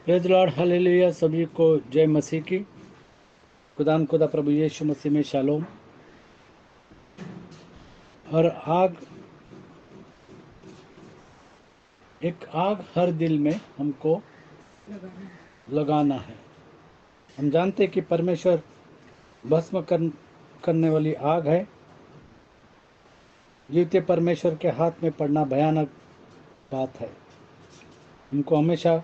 Praise Lord, hallelujah. सभी को जय मसीह की। खुदा प्रभु यीशु मसीह में शालोम। और आग हर दिल में हमको लगाना है। हम जानते हैं कि परमेश्वर भस्म करने वाली आग है। जीवते परमेश्वर के हाथ में पड़ना भयानक बात है। हमको हमेशा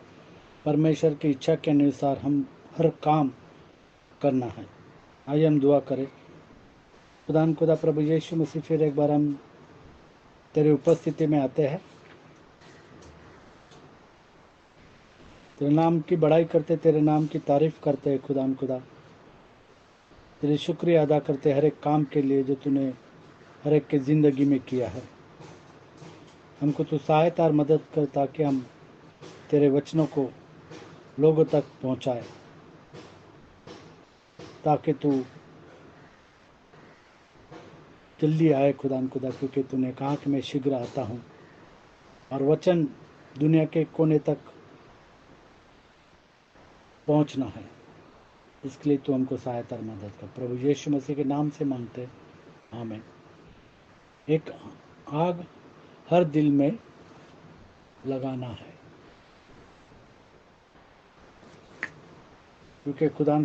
परमेश्वर की इच्छा के अनुसार हम हर काम करना है। आइए हम दुआ करें। खुदा प्रभु यीशु मसीह, फिर एक बार हम तेरे उपस्थिति में आते हैं। तेरे नाम की बड़ाई करते, तेरे नाम की तारीफ करते हैं। खुदा तेरे शुक्रिया अदा करते हर एक काम के लिए जो तूने हर एक की ज़िंदगी में किया है। हमको तू सहायता और मदद कर ताकि हम तेरे वचनों को लोगों तक पहुंचाए, ताकि तू जल्दी आए खुदा, क्योंकि तूने कहा कि मैं शीघ्र आता हूं और वचन दुनिया के कोने तक पहुंचना है। इसके लिए तू हमको सहायता और मदद कर। प्रभु यीशु मसीह के नाम से मांगते, आमीन। एक आग हर दिल में लगाना है, क्योंकि खुदा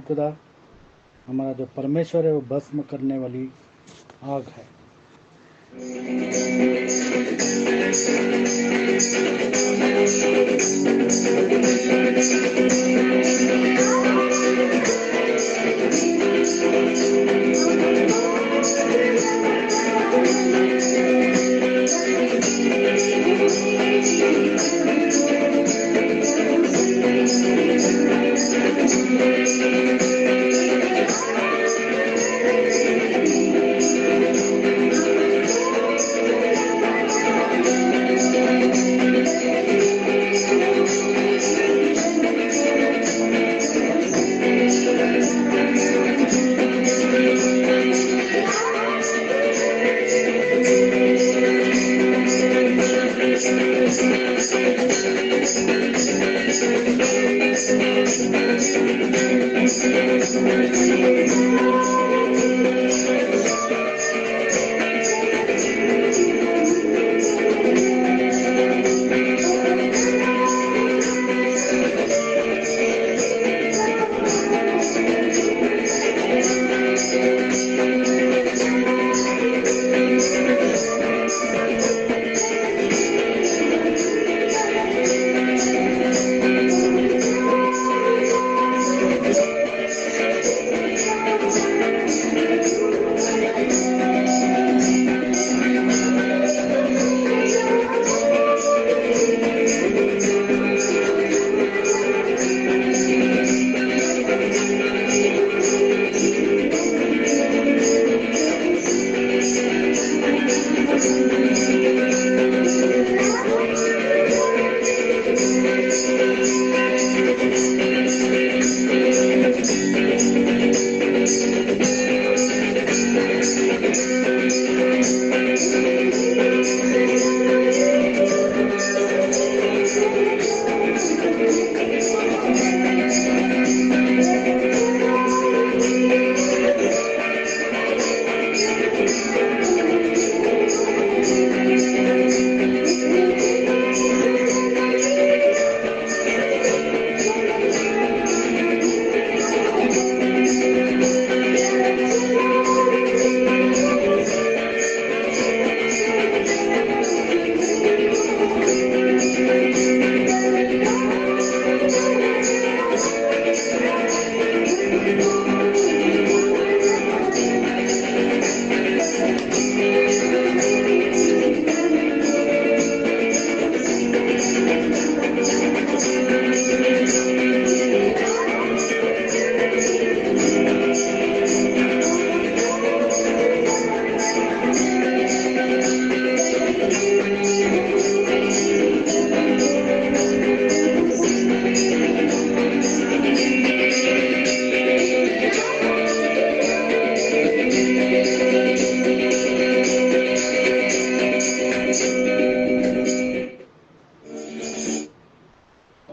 हमारा जो परमेश्वर है वो भस्म करने वाली आग है।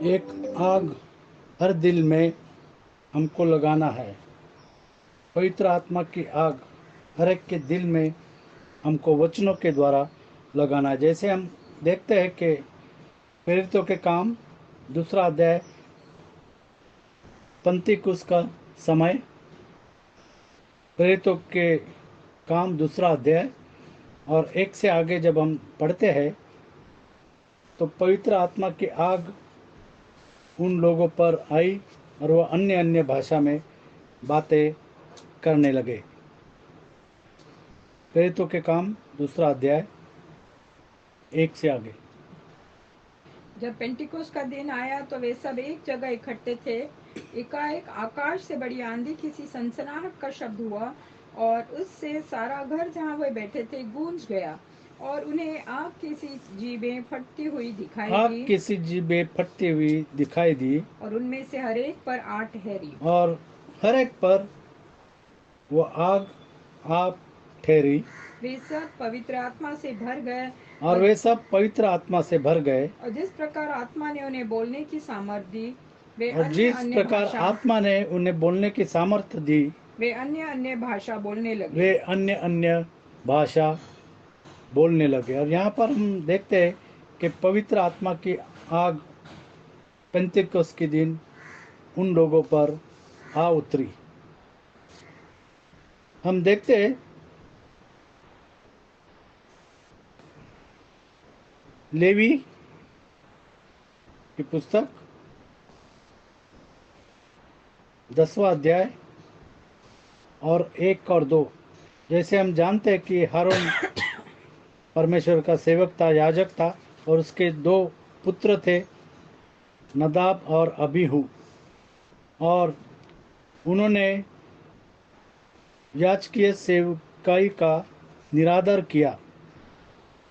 एक आग हर दिल में हमको लगाना है। पवित्र आत्मा की आग हर एक के दिल में हमको वचनों के द्वारा लगाना है। जैसे हम देखते हैं कि प्रेरितों के काम दूसरा अध्याय, पंतीकुस का समय, प्रेरितों के काम दूसरा अध्याय और एक से आगे जब हम पढ़ते हैं तो पवित्र आत्मा की आग उन लोगों पर आई और वह अन्य अन्य भाषा में बातें करने लगे। प्रेरितों के काम दूसरा अध्याय एक से आगे। जब पेंटिकोस का दिन आया तो वे सब एक जगह इकट्ठे थे। एकाएक आकाश से बड़ी आंधी किसी सनसनाहट का शब्द हुआ और उससे सारा घर जहाँ वे बैठे थे गूंज गया और उन्हें आग की सी जीभें फटती हुई दिखाई आग दी की सी जीभें फटती हुई दिखाई दी और उनमें से हर एक पर आग ठहरी। और हर एक पर वो आग आप ठहरी वे सब पवित्र आत्मा से भर गए और वे सब पवित्र आत्मा से भर गए और जिस प्रकार आत्मा ने उन्हें बोलने की सामर्थ दी वे और अन्य जिस अन्य प्रकार भाषा आत्मा ने उन्हें बोलने की सामर्थ्य दी वे अन्य अन्य भाषा बोलने लगे। वे अन्य अन्य भाषा बोलने लगे। और यहाँ पर हम देखते हैं कि पवित्र आत्मा की आग पेंतिकुस्त के दिन उन लोगों पर आ उतरी। हम देखते हैं लेवी की पुस्तक 10वां अध्याय और 1 और 2। जैसे हम जानते हैं कि हारून परमेश्वर का सेवक था, याजक था और उसके 2 पुत्र थे, नदाब और अबीहू। और उन्होंने याजकीय सेवकाई का निरादर किया।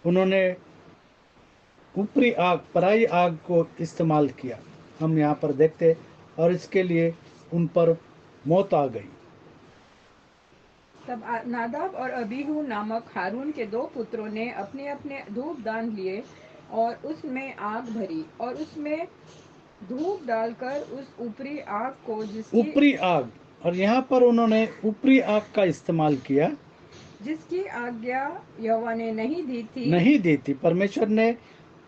उन्होंने ऊपरी आग, पराई आग को इस्तेमाल किया, हम यहाँ पर देखते, और इसके लिए उन पर मौत आ गई। तब नादाब और अबीहू नामक हारून के 2 पुत्रों ने अपने अपने धूप दान लिए और उसमें आग भरी और उसमें धूप डालकर उस ऊपरी आग को ऊपरी आग, और यहाँ पर उन्होंने ऊपरी आग का इस्तेमाल किया, जिसकी आज्ञा यहोवा ने नहीं दी थी। परमेश्वर ने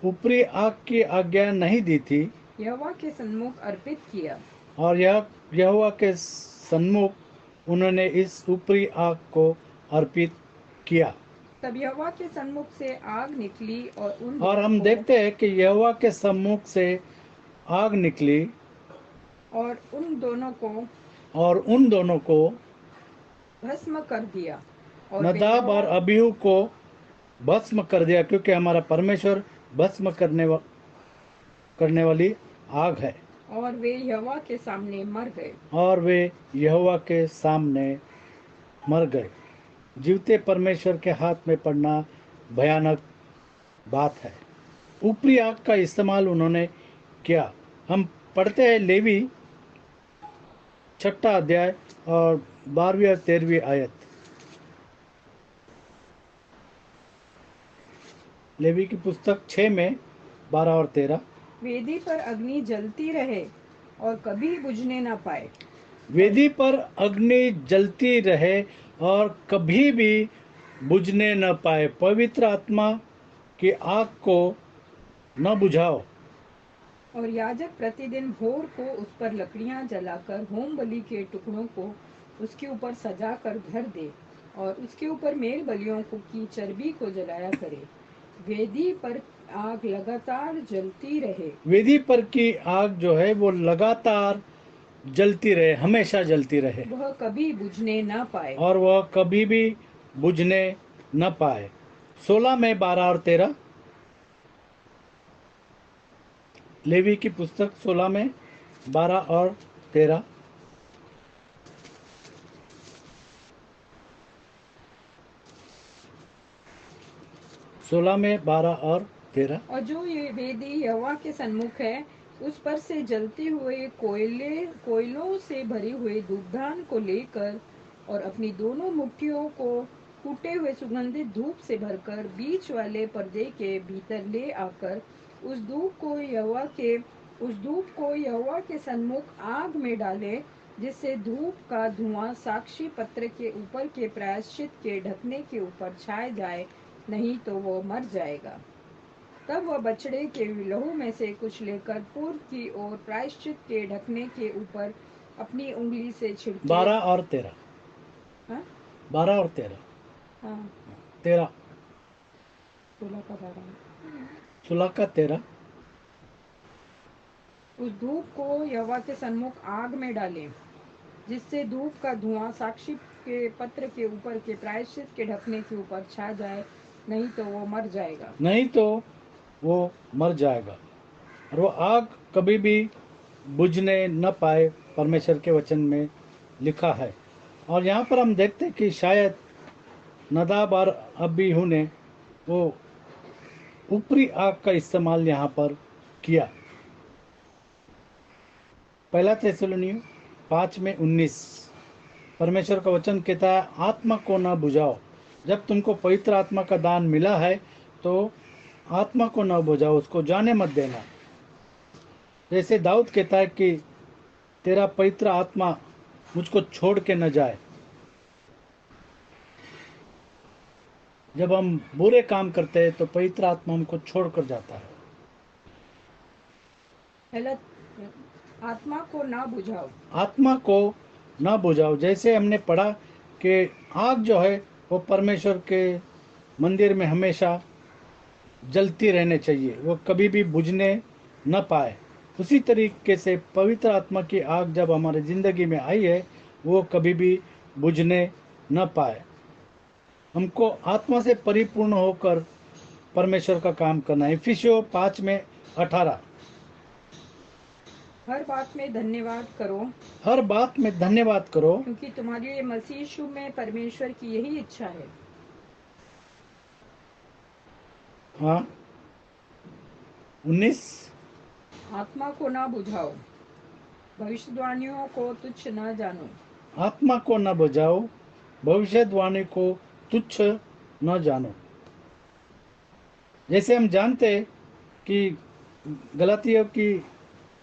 ऊपरी आग की आज्ञा नहीं दी थी यहोवा के सन्मुख अर्पित किया। और यह यहोवा के सन्मुख उन्होंने इस ऊपरी आग को अर्पित किया। तब यहोवा के सन्मुख से आग निकली और हम देखते हैं कि यहोवा के सम्मुख से आग निकली और उन दोनों को भस्म कर दिया और नदाब और अबीहू को भस्म कर दिया, क्योंकि हमारा परमेश्वर भस्म करने वाली आग है। और वे यहोवा के सामने मर गए। और वे यहोवा के सामने मर गए। जीवते परमेश्वर के हाथ में पड़ना भयानक बात है। ऊपरी आग का इस्तेमाल उन्होंने किया। हम पढ़ते हैं लेवी 6 अध्याय और 12वीं और 13वीं आयत। लेवी की पुस्तक 6 में 12 और 13। वेदी पर अग्नि जलती रहे और कभी बुझने न पाए। वेदी पर अग्नि जलती रहे और कभी भी बुझने न पाए। पवित्र आत्मा की आग को न बुझाओ। और याजक प्रतिदिन भोर को उस पर लकड़ियां जलाकर होम बलि के टुकड़ों को उसके ऊपर सजा कर धर दे और उसके ऊपर मेल बलियों की चर्बी को जलाया करे। वेदी पर आग लगातार जलती रहे। वेदी पर की आग जो है वो लगातार जलती रहे, हमेशा जलती रहे, वह कभी बुझने न पाए। और वह कभी भी बुझने न पाए। 16 में 12 और 13। लेवी की पुस्तक 16 में 12 और 13। सोलह में 12 और 13। और जो ये वेदी यहोवा के सन्मुख है उस पर से जलते हुए कोयलों से भरे हुए धूपदान को लेकर और अपनी दोनों मुट्ठियों को कूटे हुए सुगंधित धूप से भरकर बीच वाले पर्दे के भीतर ले आकर उस धूप को यहोवा के उस धूप को यहोवा के सन्मुख आग में डाले, जिससे धूप का धुआं साक्षी पत्र के ऊपर के प्रायश्चित के ढकने के ऊपर छाए जाए, नहीं तो वो मर जाएगा। तब वह बछड़े के लहू में से कुछ लेकर पूर्व की ओर प्रायश्चित के ढकने के ऊपर अपनी उंगली से छिड़के। 12 और 13। हाँ? 12 और 13। हाँ, 13 16 का 12। 16 का 13। उस धूप को यहोवा के सन्मुख आग में डाले, जिससे धूप का धुआं साक्षी के पत्र के ऊपर के प्रायश्चित के ढकने के ऊपर छा जाए, नहीं तो वो मर जाएगा। नहीं तो वो मर जाएगा। और वो आग कभी भी बुझने न पाए, परमेश्वर के वचन में लिखा है। और यहाँ पर हम देखते हैं कि शायद नदाब और अबीहू ने वो ऊपरी आग का इस्तेमाल यहाँ पर किया। पहला थिस्सलुनीय 5:19 परमेश्वर का वचन कहता है, आत्मा को ना बुझाओ। जब तुमको पवित्र आत्मा का दान मिला है तो आत्मा को ना बुझाओ, उसको जाने मत देना। जैसे दाऊद कहता है कि तेरा पवित्र आत्मा मुझको छोड़ के न जाए। जब हम बुरे काम करते हैं तो पवित्र आत्मा हमको छोड़कर जाता है। पहला, आत्मा को ना बुझाओ। आत्मा को न बुझाओ। जैसे हमने पढ़ा कि आग जो है वो परमेश्वर के मंदिर में हमेशा जलती रहने चाहिए, वो कभी भी बुझने न पाए। उसी तरीके से पवित्र आत्मा की आग जब हमारे ज़िंदगी में आई है, वो कभी भी बुझने न पाए। हमको आत्मा से परिपूर्ण होकर परमेश्वर का काम करना है। इफिसियों 5:18 हर बात में धन्यवाद करो, हर बात में धन्यवाद करो, क्योंकि तुम्हारे लिए मसीह यीशु में परमेश्वर की यही इच्छा है। हाँ 19 आत्मा को ना बुझाओ, भविष्यवाणियों को तुच्छ न जानो। आत्मा को न बुझाओ, भविष्यवाणी को तुच्छ न जानो। जैसे हम जानते हैं कि गलातियों की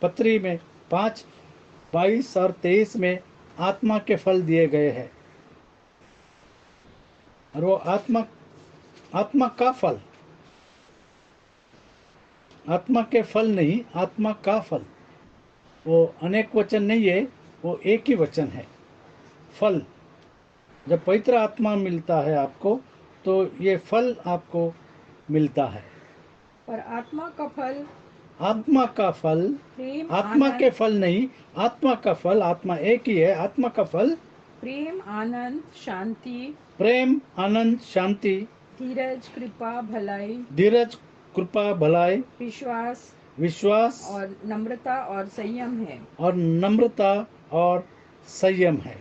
पत्री में 5:22 और 23 में आत्मा के फल दिए गए हैं। और वो आत्मा का फल, आत्मा के फल नहीं, आत्मा का फल। वो अनेक वचन नहीं है, वो एक ही वचन है, फल। जब पवित्र आत्मा मिलता है आपको तो ये फल आपको मिलता है। पर आत्मा का फल, आत्मा का फल, प्रेम, आत्मा के आनंद, फल नहीं, आत्मा का फल। आत्मा एक ही है। आत्मा का फल प्रेम, आनंद, शांति, प्रेम, आनंद, शांति, धीरज, कृपा, भलाई, धीरज, कृपा, भलाई, विश्वास विश्वास और नम्रता और संयम है। और नम्रता और संयम है।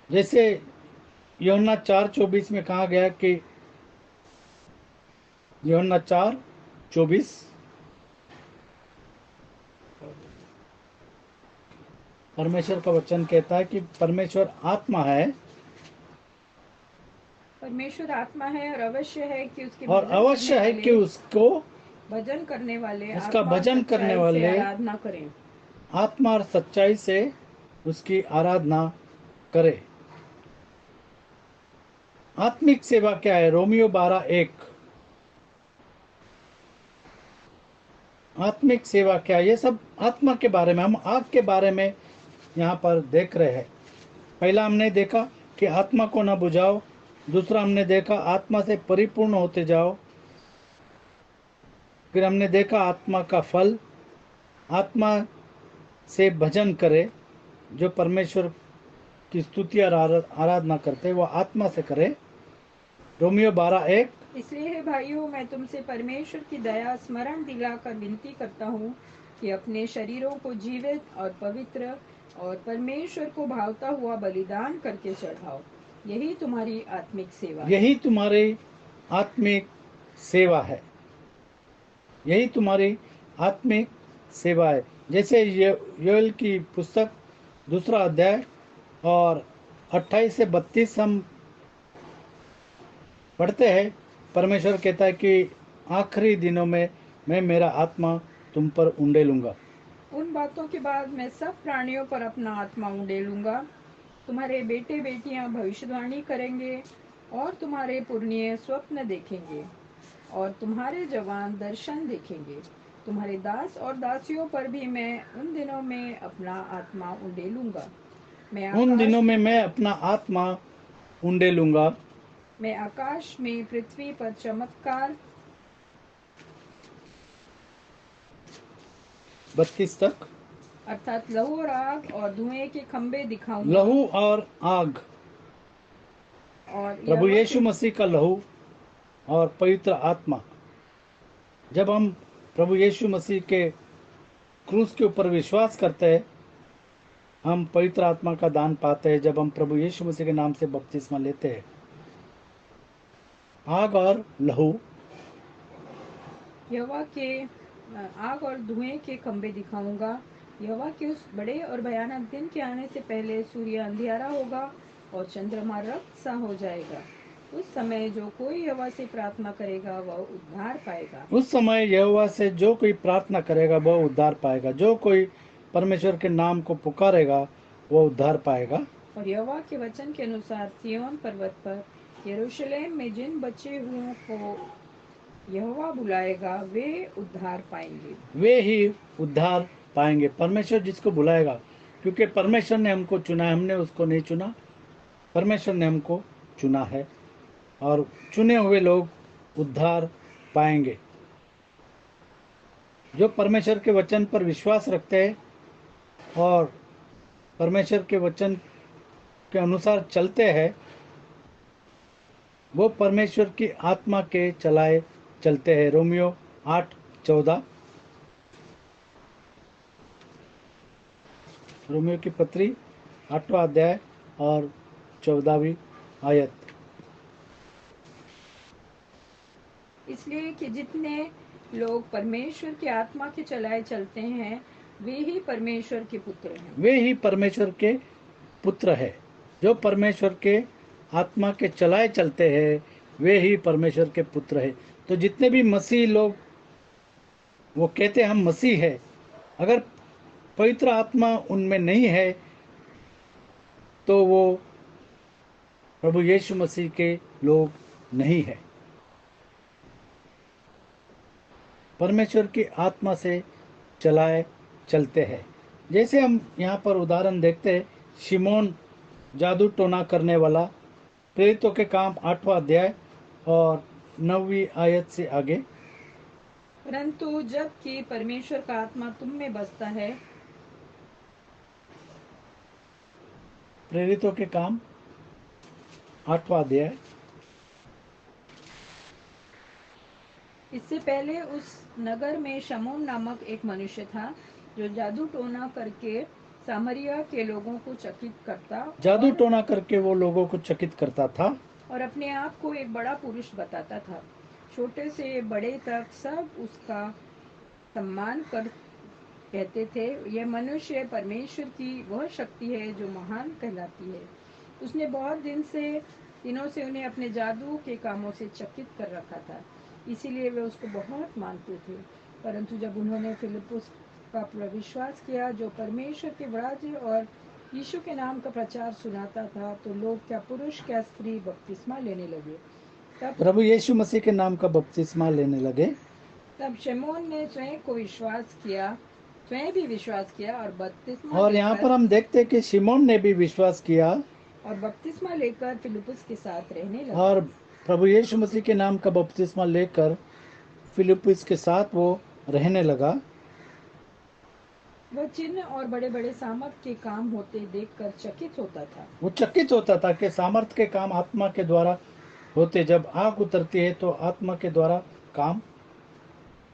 जैसे यूहन्ना 4:24 में कहा गया कि यूहन्ना 4:24 परमेश्वर का वचन कहता है कि परमेश्वर आत्मा है, परमेश्वर आत्मा है और अवश्य है कि उसके और भजन अवश्य करने है कि वाले उसको भजन करने वाले उसका आत्मा और भजन करने सच्चाई से वाले आराधना करें। आत्मा और सच्चाई से उसकी आराधना करे। आत्मिक सेवा क्या है? रोमियो 12:1 आत्मिक सेवा क्या है? ये सब आत्मा के बारे में, हम आग के बारे में यहाँ पर देख रहे हैं। पहला हमने देखा कि आत्मा को न बुझाओ, दूसरा हमने देखा आत्मा से परिपूर्ण होते जाओ, फिर हमने देखा आत्मा का फल, आत्मा से भजन करे। जो परमेश्वर की स्तुति और आराधना करते वो आत्मा से करे। रोमियो 12:1 इसलिए हे भाइयों, मैं तुमसे परमेश्वर की दया स्मरण दिलाकर विनती करता हूँ कि अपने शरीरों को जीवित और पवित्र और परमेश्वर को भावता हुआ बलिदान करके चढ़ाओ, यही तुम्हारी आत्मिक सेवा है। यही तुम्हारी आत्मिक सेवा है, यही तुम्हारी आत्मिक सेवा है। जैसे योएल की पुस्तक 2 अध्याय और 28 से 32 हम पढ़ते हैं। परमेश्वर कहता है कि आखिरी दिनों में मैं मेरा आत्मा तुम पर उंडेलूंगा। उन बातों के बाद मैं सब प्राणियों पर अपना आत्मा उंडेलूंगा। तुम्हारे बेटे बेटियां भविष्यवाणी करेंगे और तुम्हारे पुरनिये स्वप्न देखेंगे और तुम्हारे जवान दर्शन देखेंगे। तुम्हारे दास और दासियों पर भी मैं उन दिनों में अपना आत्मा उंडेलूंगा। उन दिनों में मैं अपना आत्मा उंडेलूंगा। मैं आकाश में पृथ्वी पर चमत्कार 32 तक। अर्थात लहू और आग और धुएं के खंभे दिखाऊंगा। लहू और आग, और प्रभु यहोवा यीशु के मसीह का लहू और पवित्र आत्मा। जब हम प्रभु यीशु मसीह के क्रूस के ऊपर विश्वास करते हैं, हम पवित्र आत्मा का दान पाते हैं। जब हम प्रभु यीशु मसीह के नाम से बपतिस्मा लेते हैं, आग और लहू, यहोवा के आग और धुएं के खंभे दिखाऊंगा। यहोवा के उस बड़े और भयानक दिन के आने से पहले सूर्य अंधियारा होगा और चंद्रमा रक्त सा हो जाएगा। उस समय जो कोई यहोवा से प्रार्थना करेगा वह उद्धार पाएगा। उस समय यहोवा से जो कोई प्रार्थना करेगा वह उद्धार पाएगा। जो कोई परमेश्वर के नाम को पुकारेगा वह उद्धार पाएगा। और यहोवा के वचन के अनुसार सिय्योन पर्वत पर यरूशलेम में जिन बचे हुओं को यहोवा बुलाएगा वे उद्धार पाएंगे। वे ही उद्धार पाएंगे। परमेश्वर जिसको बुलाएगा, क्योंकि परमेश्वर ने हमको चुना है, हमने उसको नहीं चुना, परमेश्वर ने हमको चुना है। और चुने हुए लोग उद्धार पाएंगे। जो परमेश्वर के वचन पर विश्वास रखते हैं और परमेश्वर के वचन के अनुसार चलते हैं, वो परमेश्वर की आत्मा के चलाए चलते हैं। रोमियो 8:14। रोमियो की पत्री 8वां अध्याय और 14वीं आयत। इसलिए कि जितने लोग परमेश्वर की आत्मा के चलाए चलते हैं वे ही परमेश्वर के पुत्र हैं। वे ही परमेश्वर के पुत्र है। जो परमेश्वर के आत्मा के चलाए चलते हैं वे ही परमेश्वर के पुत्र है। तो जितने भी मसीह लोग वो कहते हैं हम मसीह है, अगर पवित्र आत्मा उनमें नहीं है तो वो प्रभु यीशु मसीह के लोग नहीं है। परमेश्वर की आत्मा से चलाए चलते हैं। जैसे हम यहाँ पर उदाहरण देखते हैं, शिमोन जादू टोना करने वाला, प्रेरितों के काम 8वां अध्याय और 9वीं आयत से आगे। परंतु जबकि परमेश्वर का आत्मा तुम में बसता है, प्रेरितों के काम 8वां अध्याय। इससे पहले उस नगर में शमून नामक एक मनुष्य था जो जादू टोना करके सामरिया के लोगों को चकित करता जादू टोना करके वो लोगों को चकित करता था और अपने आप को एक बड़ा पुरुष बताता था। छोटे से बड़े तक सब उसका सम्मान कर कहते थे, यह मनुष्य परमेश्वर की वह शक्ति है जो महान कहलाती है। उसने बहुत दिनों से उन्हें अपने जादू के कामों से चकित कर रखा था, इसीलिए वे उसको बहुत मानते थे। परंतु जब उन्होंने फिलिप्पुस का विश्वास किया जो परमेश्वर के राज्य और यीशु के नाम का प्रचार सुनाता था, तो लोग क्या पुरुष क्या स्त्री बपतिस्मा लेने लगे। प्रभु यीशु मसीह के नाम का बपतिस्मा लेने लगे। तब शमौन ने स्वयं भी विश्वास किया और बपतिस्मा और यहाँ पर हम देखते हैं कि शिमोन ने भी विश्वास किया और बपतिस्मा लेकर फिलिप्पुस के साथ रहने लगा। और प्रभु यीशु मसीह के नाम का बपतिस्मा लेकर फिलिप्पुस के साथ वो रहने लगा। वह चिन्ह और बड़े बड़े सामर्थ के काम होते देखकर चकित होता था। वो चकित होता था कि सामर्थ के काम आत्मा के द्वारा होते। जब आग उतरती है तो आत्मा के द्वारा काम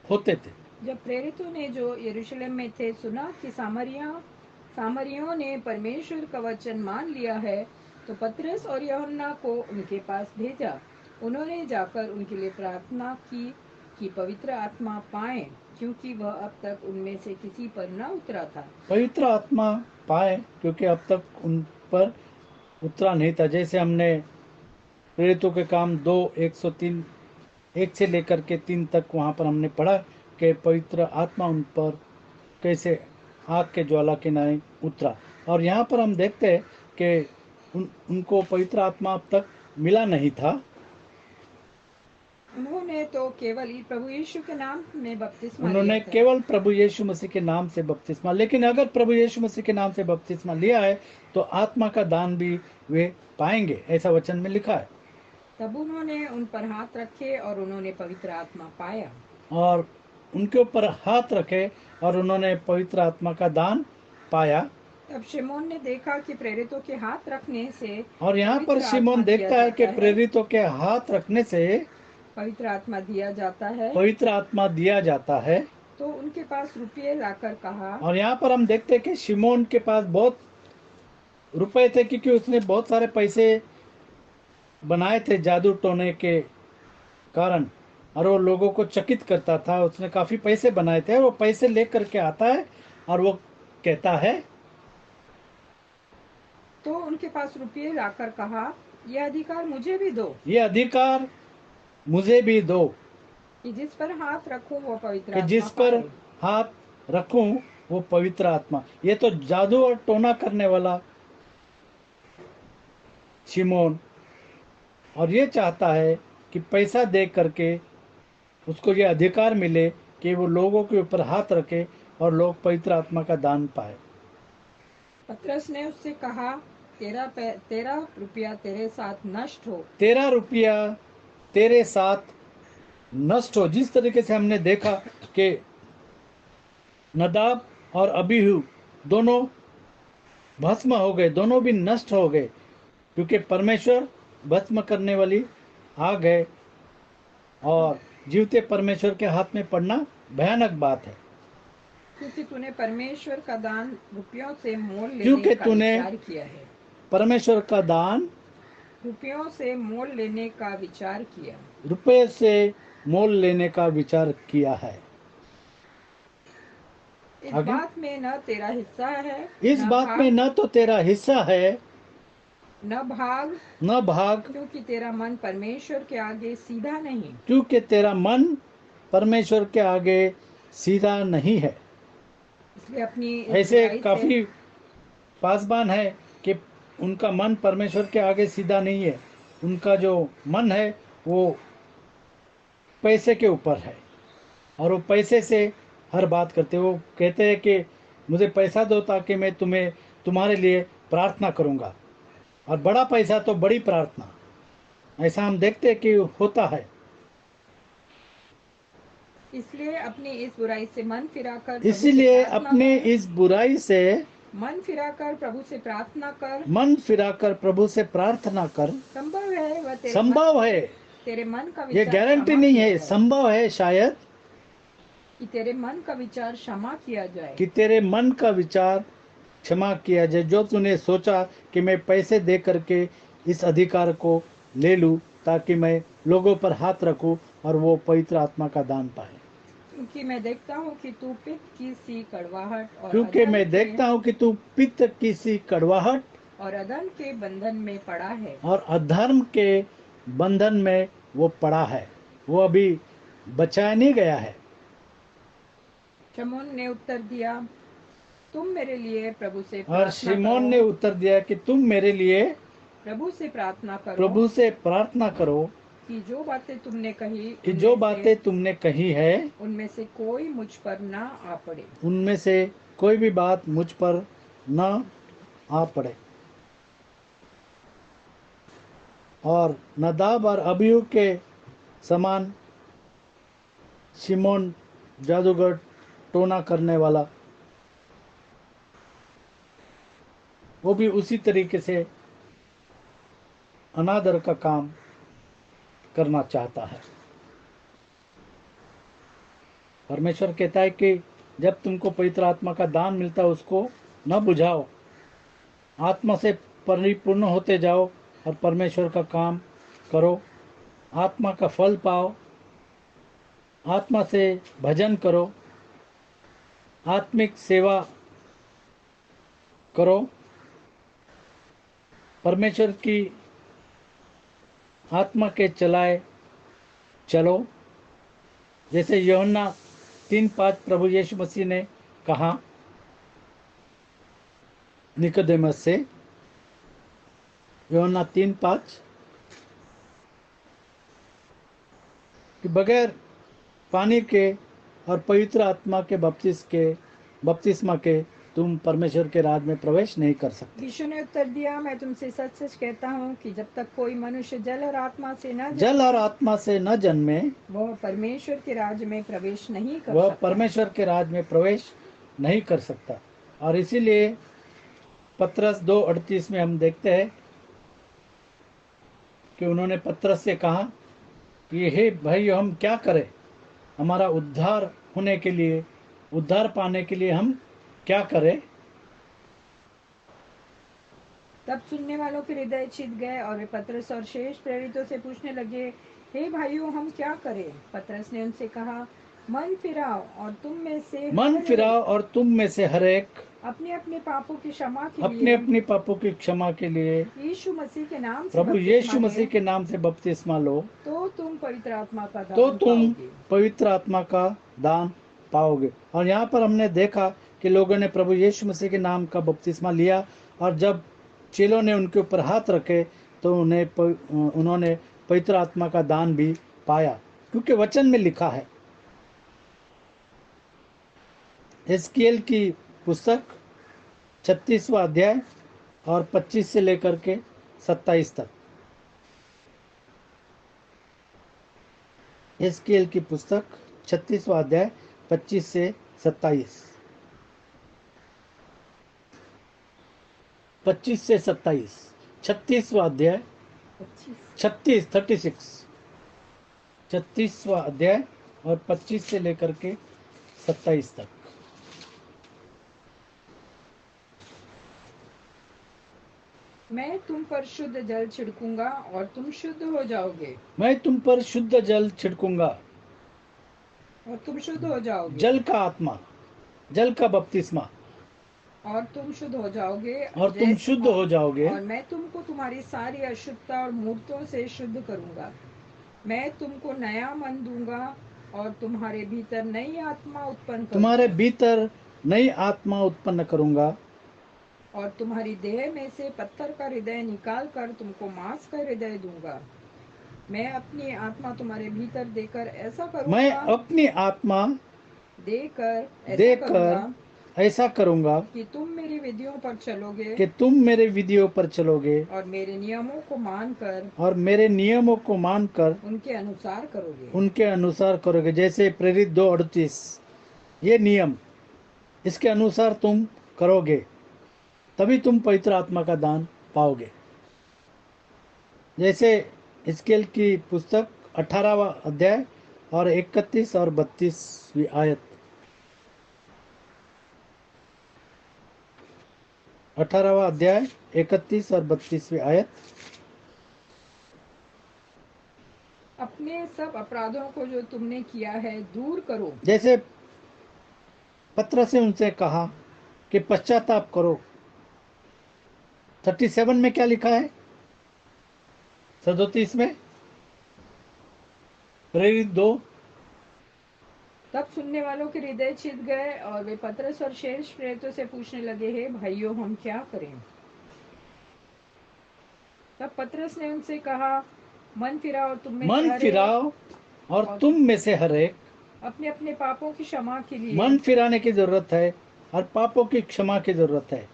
होते थे। जब प्रेरितों ने जो यरूशलेम में थे सुना कि सामरियों ने परमेश्वर का वचन मान लिया है, तो पतरस और यूहन्ना को उनके पास भेजा। उन्होंने जाकर उनके लिए प्रार्थना की कि पवित्र आत्मा पाए, क्योंकि वह अब तक उनमें से किसी पर न उतरा था। पवित्र आत्मा पाए क्योंकि अब तक उन पर उतरा नहीं था। जैसे हमने प्रेरितों के काम 2:103 1 से लेकर के 3 तक वहाँ पर हमने पढ़ा कि पवित्र आत्मा उन पर कैसे आग के ज्वाला के नाई उतरा। और यहाँ पर हम देखते हैं कि उनको पवित्र आत्मा अब तक मिला नहीं था। उन्होंने तो केवल प्रभु यीशु के नाम में बपतिस्मा लिया उन्होंने था। केवल प्रभु यीशु मसीह के नाम से बपतिस्मा, लेकिन अगर प्रभु यीशु मसीह के नाम से बपतिस्मा लिया है तो आत्मा का दान भी वे पाएंगे, ऐसा वचन में लिखा है। तब उन्होंने उन पर हाथ रखे और उन्होंने पवित्र आत्मा पाया। और उनके ऊपर हाथ रखे और उन्होंने पवित्र आत्मा का दान पाया। तब शिमोन ने देखा कि प्रेरितों के हाथ रखने से और यहाँ पर पवित्र शिमोन आत्मा दिया देखता है कि जाता है। प्रेरितों के हाथ रखने से पवित्र आत्मा दिया जाता है। पवित्र आत्मा दिया जाता है। तो उनके पास रुपये लाकर कहा। और यहाँ पर हम देखते हैं कि शिमोन के पास बहुत रुपए थे, क्योंकि उसने बहुत सारे पैसे बनाए थे जादू टोने के कारण, और वो लोगों को चकित करता था। उसने काफी पैसे बनाए थे। वो पैसे लेकर के आता है और वो कहता है, तो उनके पास रुपये लाकर कहा, यह अधिकार मुझे भी दो ये अधिकार मुझे भी दो कि जिस पर हाथ रखूं वो पवित्र कि आत्मा जिस पर पाए। हाथ रखूं वो पवित्र आत्मा। ये तो जादू और टोना करने वाला शिमोन, और ये चाहता है कि पैसा दे करके उसको ये अधिकार मिले कि वो लोगों के ऊपर हाथ रखे और लोग पवित्र आत्मा का दान पाए। पतरस ने उससे कहा, तेरा रुपया तेरे साथ नष्ट हो। 13 रुपया तेरे साथ नष्ट हो। जिस तरीके से हमने देखा कि नदाब और अबीहू दोनों भस्म हो गए, दोनों भी नष्ट हो गए, क्योंकि परमेश्वर भस्म करने वाली आग है और जीवते परमेश्वर के हाथ में पड़ना भयानक बात है। क्योंकि तूने परमेश्वर का दान रुपयों से मोल लेने क्योंकि का तूने विचार किया है। परमेश्वर का दान रुपयों से मोल लेने का विचार किया। रुपये से मोल लेने का विचार किया है। इस आगे? बात में न तेरा हिस्सा है, इस न बात में भाग, न तो तेरा हिस्सा है न भाग, न भाग, क्योंकि तेरा मन परमेश्वर के आगे सीधा नहीं। क्योंकि तेरा मन परमेश्वर के आगे सीधा नहीं है। इसलिए अपनी इस ऐसे बुराई से काफी पासबान है कि उनका मन परमेश्वर के आगे सीधा नहीं है। उनका जो मन है वो पैसे के ऊपर है, और वो पैसे से हर बात करते। वो कहते हैं कि मुझे पैसा दो ताकि मैं तुम्हारे लिए प्रार्थना करूंगा, और बड़ा पैसा तो बड़ी प्रार्थना। ऐसा हम देखते हैं कि होता है। इसलिए अपनी इस बुराई से मन फिराकर प्रभु से इसीलिए प्रार्थना अपने कर। इस बुराई से मन फिराकर प्रभु से प्रार्थना कर। मन फिराकर प्रभु से प्रार्थना कर। संभव है वह संभव है, तेरे मन का ये विचार गारंटी क्षमा नहीं किया है, जाए। संभव है शायद कि तेरे मन का विचार क्षमा किया जाए। कि तेरे मन का विचार क्षमा किया जाए। जो तूने सोचा कि मैं पैसे दे करके इस अधिकार को ले लूं ताकि मैं लोगों पर हाथ रखूं और वो पवित्र आत्मा का दान पाए। क्योंकि मैं देखता हूँ कि तू पित्त की सी कड़वाहट क्योंकि मैं देखता हूं कि तू पित्त की सी कड़वाहट और अधर्म के बंधन में पड़ा है। और अधर्म के बंधन में वो पड़ा है, वो अभी बचाया नहीं गया है। शमौन ने उत्तर दिया, तुम मेरे लिए प्रभु से और प्रार्थना शिमोन ने करो। उत्तर दिया कि तुम मेरे लिए प्रभु से प्रार्थना करो प्रभु से प्रार्थना करो कि जो बातें तुमने कही कि जो बातें तुमने कही है उनमें से कोई मुझ पर ना आ पड़े। उनमें से कोई भी बात मुझ पर न आ पड़े। और नदाब और अबीहू के समान शिमोन जादूगर, टोना करने वाला, वो भी उसी तरीके से अनादर का काम करना चाहता है। परमेश्वर कहता है कि जब तुमको पवित्र आत्मा का दान मिलता है उसको न बुझाओ, आत्मा से परिपूर्ण होते जाओ और परमेश्वर का काम करो, आत्मा का फल पाओ, आत्मा से भजन करो, आत्मिक सेवा करो, परमेश्वर की आत्मा के चलाए चलो। जैसे यूहन्ना 3:5 प्रभु यीशु मसीह ने कहा निकोदेमस से, यूहन्ना 3:5, कि बगैर पानी के और पवित्र आत्मा के बपतिस्मा के तुम परमेश्वर के राज में प्रवेश नहीं कर सकते। यीशु ने उत्तर दिया, मैं तुमसे सच सच कहता हूँ कि जब तक कोई मनुष्य जल और आत्मा से न जल और आत्मा से न जन्मे वह परमेश्वर के राज्य में प्रवेश नहीं कर वह सकता। परमेश्वर के राज में प्रवेश नहीं कर सकता। और इसीलिए पतरस 2:38 में हम देखते हैं कि उन्होंने पतरस से कहा कि हे भाई, हम क्या करें, हमारा उद्धार होने के लिए, उद्धार पाने के लिए हम क्या करें। तब सुनने वालों के हृदय छिद गए और वे पतरस और शेष प्रेरितों से पूछने लगे, हे भाइयों, हम क्या करें? पतरस ने उनसे कहा, मन फिराओ और तुम में से हर एक अपने अपने पापों की क्षमा के अपने लिए अपने पापों की क्षमा के लिए यीशु मसीह के नाम से प्रभु बपतिस्मा यीशु लें, मसीह के नाम से बपतिस्मा लो, तो तुम पवित्र आत्मा का दान तो तुम पाओगे। पवित्र आत्मा का दान पाओगे। और यहाँ पर हमने देखा कि लोगों ने प्रभु यीशु मसीह के नाम का बपतिस्मा लिया, और जब चेलों ने उनके ऊपर हाथ रखे तो उन्होंने पवित्र आत्मा का दान भी पाया, क्योंकि वचन में लिखा है। एस्केल की पुस्तक 36वां अध्याय और 25 से लेकर के 27 तक। एस्केल की पुस्तक 36वां अध्याय 25 से 27। 25 से 27, 36वां अध्याय 36वां अध्याय और 25 से लेकर के 27 तक। मैं तुम पर शुद्ध जल छिड़कूंगा और तुम शुद्ध हो जाओगे। मैं तुम पर शुद्ध जल छिड़कूंगा और तुम शुद्ध हो जाओगे। जल का आत्मा, जल का बपतिस्मा, और तुम शुद्ध हो जाओगे। और तुम शुद्ध हो जाओगे। और मैं तुमको तुम्हारी सारी अशुद्धता और मूर्तों से शुद्ध करूंगा। मैं तुमको नया मन दूंगा और तुम्हारे भीतर नई आत्मा उत्पन्न करूंगा। तुम्हारे भीतर नई आत्मा उत्पन्न करूंगा। और तुम्हारी देह में से पत्थर का हृदय निकाल कर तुमको मांस का हृदय दूंगा। मैं अपनी आत्मा तुम्हारे भीतर देकर ऐसा करूंगा। मैं अपनी आत्मा देकर ऐसा करूंगा कि तुम मेरी विधियों पर चलोगे। कि तुम मेरे विधियों पर चलोगे और मेरे नियमों को मानकर उनके अनुसार करोगे। जैसे प्रेरित 2:38, ये नियम, इसके अनुसार तुम करोगे, तभी तुम पवित्र आत्मा का दान पाओगे। जैसे हिजकिय्याह की पुस्तक 18वां अध्याय और 31 और 32वीं आयत। 18वां अध्याय 31 और 32वीं आयत। अपने सब अपराधों को जो तुमने किया है दूर करो। जैसे पतरस ने उनसे कहा कि पश्चाताप करो। 37 में क्या लिखा है? 37 में प्रेरित 2। तब सुनने वालों के हृदय छिद गए और वे पतरस और शेष प्रेरितों से पूछने लगे, हे भाइयों, हम क्या करें? तब पतरस ने उनसे कहा, मन फिराओ और तुम में से हर एक अपने अपने पापों की क्षमा के लिए। मन फिराने की जरूरत है और पापों की क्षमा की जरूरत है।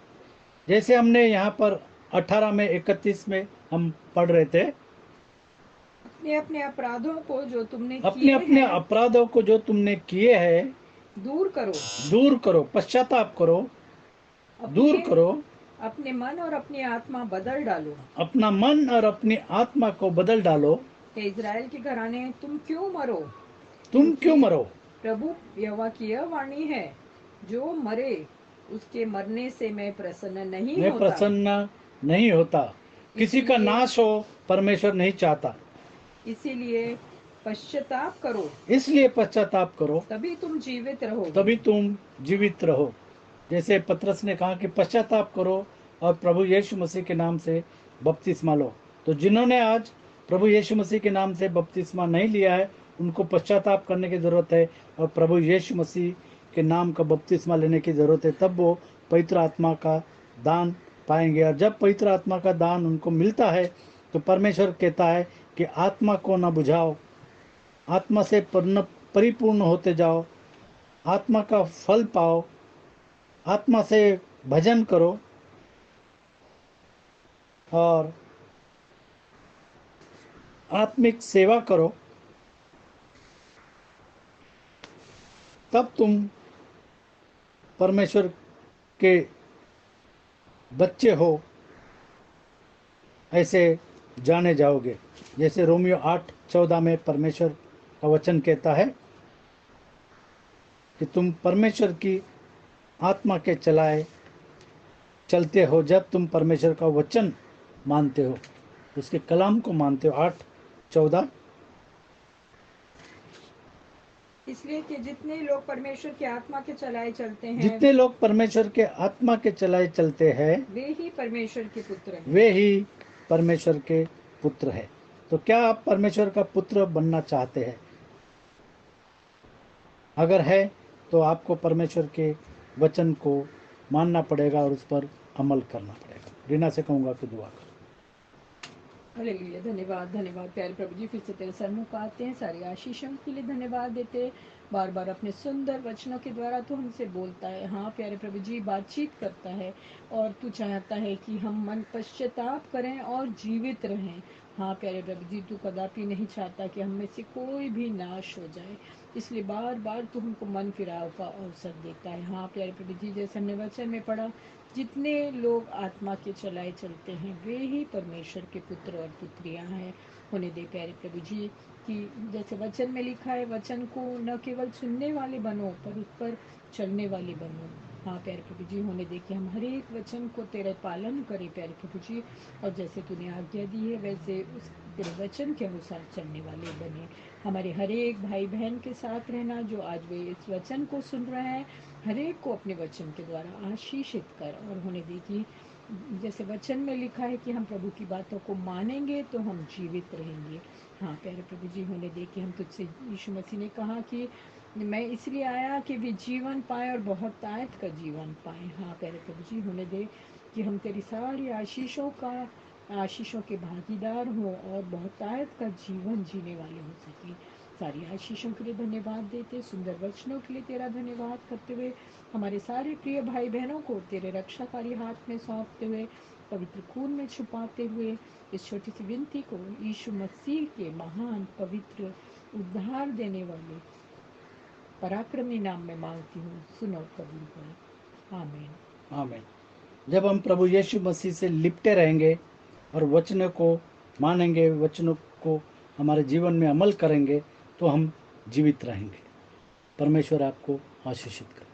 जैसे हमने यहाँ पर 18 में 31 में हम पढ़ रहे थे, अपने अपने अपराधों को जो तुमने किए हैं दूर करो, पश्चाताप करो, दूर करो। अपने मन और अपनी आत्मा बदल डालो। अपना मन और अपनी आत्मा को बदल डालो। हे इज़राइल के घराने, तुम क्यों मरो? प्रभु यहोवा की यह वाणी है, जो मरे उसके मरने से मैं प्रसन्न नहीं होता। किसी का नाश हो परमेश्वर नहीं चाहता। इसीलिए पश्चाताप करो, तभी तुम जीवित रहो। जैसे पतरस ने कहा कि पश्चाताप करो और प्रभु यीशु मसीह के नाम से बपतिस्मा लो। तो जिन्होंने आज प्रभु यीशु मसीह के नाम से बपतिस्मा नहीं लिया है, उनको पश्चाताप करने की ज़रूरत है और प्रभु यीशु मसीह के नाम का बपतिस्मा लेने की ज़रूरत है, तब वो पवित्र आत्मा का दान पाएंगे। और जब पवित्र आत्मा का दान उनको मिलता है तो परमेश्वर कहता है कि आत्मा को न बुझाओ, आत्मा से परिपूर्ण होते जाओ, आत्मा का फल पाओ, आत्मा से भजन करो और आत्मिक सेवा करो, तब तुम परमेश्वर के बच्चे हो ऐसे जाने जाओगे। जैसे रोमियो 8:14 में परमेश्वर का वचन कहता है कि तुम परमेश्वर की आत्मा के चलते हो जब तुम परमेश्वर का वचन मानते हो, उसके कलाम को मानते हो। 8:14। इसलिए कि जितने लोग परमेश्वर की आत्मा के चलाए चलते हैं, जितने लोग परमेश्वर के आत्मा के चलाए चलते हैं, वे ही परमेश्वर के पुत्र हैं। वे ही परमेश्वर के पुत्र है। तो क्या आप परमेश्वर का पुत्र बनना चाहते हैं? अगर है तो आपको परमेश्वर के वचन को मानना पड़ेगा और उस पर अमल करना पड़ेगा। रीना से कहूँगा कि दुआ करो। हालेलुया, धन्यवाद धन्यवाद प्यारे प्रभु जी, फिर से तेरे सन्मुख आते हैं, सारी आशीषों के लिए धन्यवाद देते। बार बार अपने सुंदर वचनों के द्वारा तू हमसे बोलता है। हाँ प्यारे प्रभु जी, बातचीत करता है और तू चाहता है कि हम मन पश्चाताप करें और जीवित रहें। हाँ प्यारे प्रभु जी, तू कदापि नहीं चाहता कि हम में से कोई भी नाश हो जाए, इसलिए बार बार तू हमको मन फिराव का अवसर देता है। हाँ प्यारे प्रभु जी, जैसे हमने वचन में पढ़ा, जितने लोग आत्मा के चलाए चलते हैं वे ही परमेश्वर के पुत्र और पुत्रियां हैं। होने दे प्यारे प्रभु जी कि जैसे वचन में लिखा है, वचन को न केवल सुनने वाले बनो पर उस पर चलने वाले बनो। हाँ प्यारे प्रभु जी, होने दे कि हम हर एक वचन को तेरे पालन करें प्यारे प्रभु जी, और जैसे तूने आज्ञा दी है वैसे उस तेरे वचन के अनुसार चलने वाले बने। हमारे हर एक भाई बहन के साथ रहना जो आज वे इस वचन को सुन रहे हैं, हर एक को अपने वचन के द्वारा आशीषित कर। और होने दे कि जैसे वचन में लिखा है कि हम प्रभु की बातों को मानेंगे तो हम जीवित रहेंगे। हाँ प्यारे प्रभु जी, होने दे कि हम तुझसे, यीशु मसीह ने कहा कि मैं इसलिए आया कि वे जीवन पाए और बहुत तायत का जीवन पाए। हाँ प्यारे प्रभु जी, होने दे कि हम तेरी सारी आशीषों के भागीदार हों और बहुतायत का जीवन जीने वाले हो सके। सारी आशीषों के लिए धन्यवाद देते, सुंदर वचनों के लिए तेरा धन्यवाद करते हुए हमारे सारे प्रिय भाई बहनों को तेरे रक्षाकारी हाथ में सौंपते हुए, पवित्र खून में छुपाते हुए, इस छोटी सी विनती को यीशु मसीह के महान पवित्र उद्धार देने वाले पराक्रमी नाम में मांगती हूँ, सुनो कबूल कर। आमीन आमीन। जब हम प्रभु यीशु मसीह से लिपटे रहेंगे और वचनों को मानेंगे, वचनों को हमारे जीवन में अमल करेंगे, तो हम जीवित रहेंगे। परमेश्वर आपको आशीषित करे।